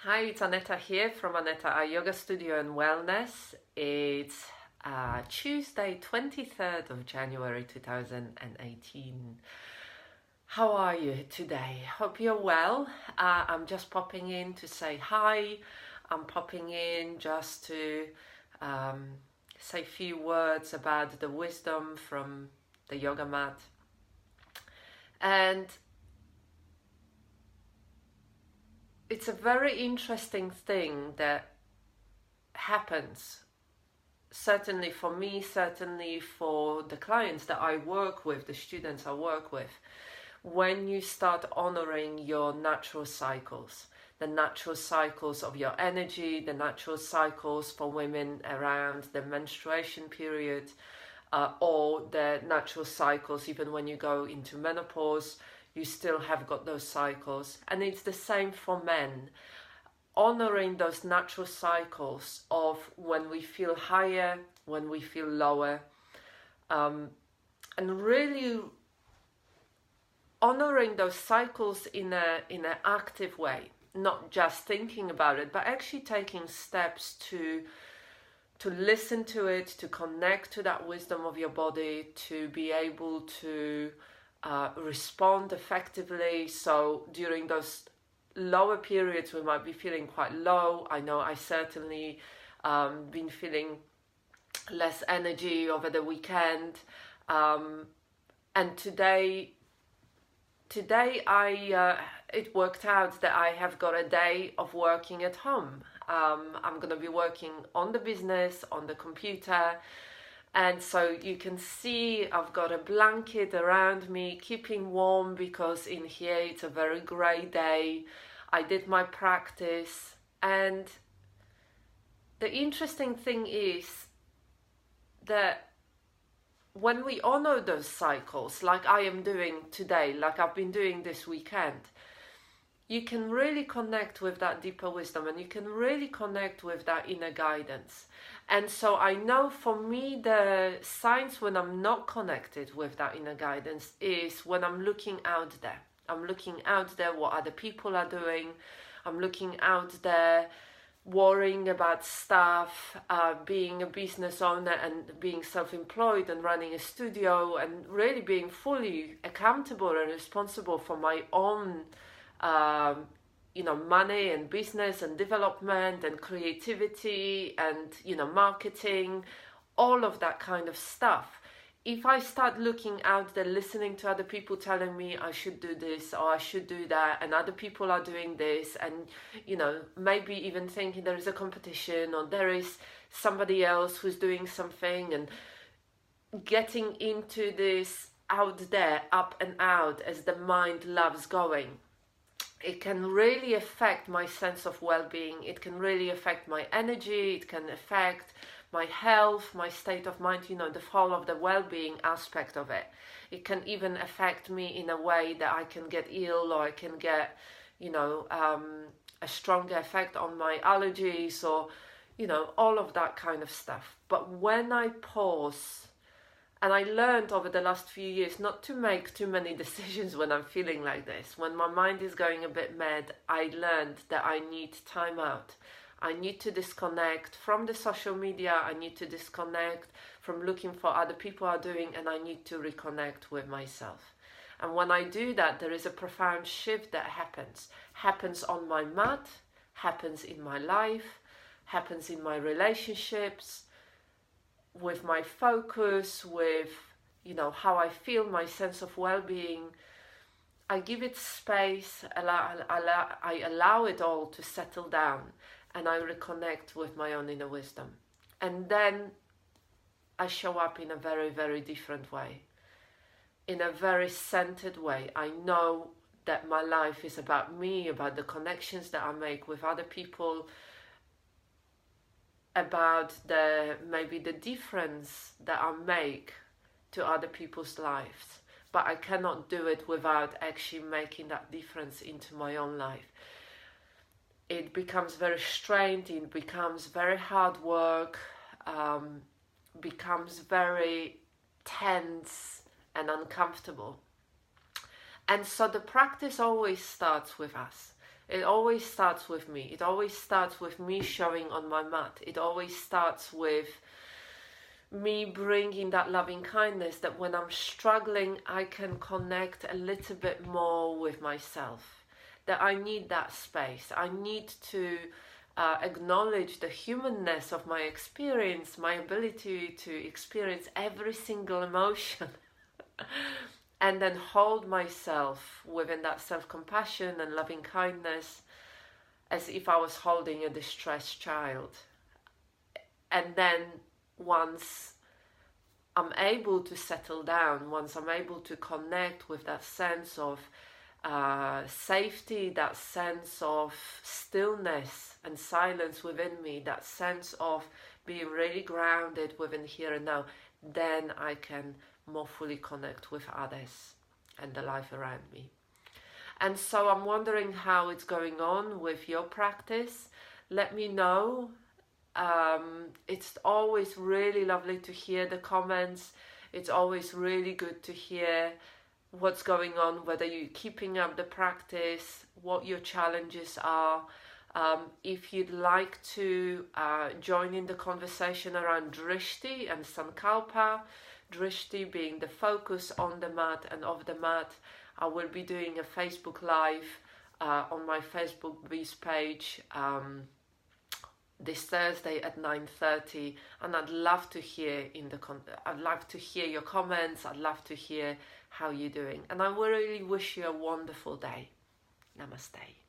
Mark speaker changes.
Speaker 1: Hi, it's Aneta here from Aneta Yoga Studio and Wellness. It's Tuesday, 23rd of January 2018. How are you today? Hope you're well. I'm just popping in to say hi. I'm popping in just to um, say a few words about the wisdom from the yoga mat. And it's a very interesting thing that happens, certainly for me, certainly for the clients that I work with, the students I work with, when you start honoring your natural cycles, the natural cycles of your energy, the natural cycles for women around the menstruation period, or the natural cycles even when you go into menopause, you still have got those cycles. And it's the same for men. Honoring those natural cycles of when we feel higher, when we feel lower, and really honoring those cycles in an active way, not just thinking about it, but actually taking steps to listen to it, to connect to that wisdom of your body, to be able to respond effectively. So during those lower periods we might be feeling quite low. I know I certainly been feeling less energy over the weekend, and today it worked out that I have got a day of working at home. I'm going to be working on the business, on the computer, and so you can see I've got a blanket around me, keeping warm, because in here it's a very grey day. I did my practice, and the interesting thing is that when we honor those cycles, like I am doing today, like I've been doing this weekend, you can really connect with that deeper wisdom, and you can really connect with that inner guidance. And so I know for me, the signs when I'm not connected with that inner guidance is when I'm looking out there. I'm looking out there what other people are doing. I'm looking out there worrying about stuff, being a business owner and being self-employed and running a studio, and really being fully accountable and responsible for my own money and business and development and creativity and, marketing, all of that kind of stuff. If I start looking out there, listening to other people telling me I should do this or I should do that, and other people are doing this, and, maybe even thinking there is a competition or there is somebody else who's doing something, and getting into this out there, up and out, as the mind loves going, it can really affect my sense of well-being. It can really affect my energy. It can affect my health, my state of mind, the whole of the well-being aspect of it. It can even affect me in a way that I can get ill, or I can get, a stronger effect on my allergies, or, all of that kind of stuff. But when I pause, and I learned over the last few years not to make too many decisions when I'm feeling like this. When my mind is going a bit mad, I learned that I need time out. I need to disconnect from the social media. I need to disconnect from looking for other people are doing, and I need to reconnect with myself. And when I do that, there is a profound shift that happens on my mat, happens in my life, happens in my relationships, with my focus, with, how I feel, my sense of well-being. I give it space, I allow it all to settle down, and I reconnect with my own inner wisdom. And then I show up in a very, very different way, in a very centered way. I know that my life is about me, about the connections that I make with other people, about maybe the difference that I make to other people's lives. But I cannot do it without actually making that difference into my own life. It becomes very strained, it becomes very hard work, becomes very tense and uncomfortable. And so the practice always starts with us. It always starts with me. It always starts with me showing on my mat. It always starts with me bringing that loving kindness, that when I'm struggling, I can connect a little bit more with myself. That I need that space. I need to acknowledge the humanness of my experience, my ability to experience every single emotion, and then hold myself within that self-compassion and loving kindness as if I was holding a distressed child. And then once I'm able to settle down, once I'm able to connect with that sense of safety, that sense of stillness and silence within me, that sense of being really grounded within here and now, then I can more fully connect with others and the life around me. And so I'm wondering how it's going on with your practice. Let me know. It's always really lovely to hear the comments. It's always really good to hear what's going on, whether you're keeping up the practice, what your challenges are. If you'd like to join in the conversation around Drishti and Sankalpa, Drishti being the focus on the mat and off the mat, I will be doing a Facebook Live on my Facebook Bees page this Thursday at 9:30, and I'd love to hear I'd love to hear your comments. I'd love to hear how you're doing, and I really wish you a wonderful day. Namaste.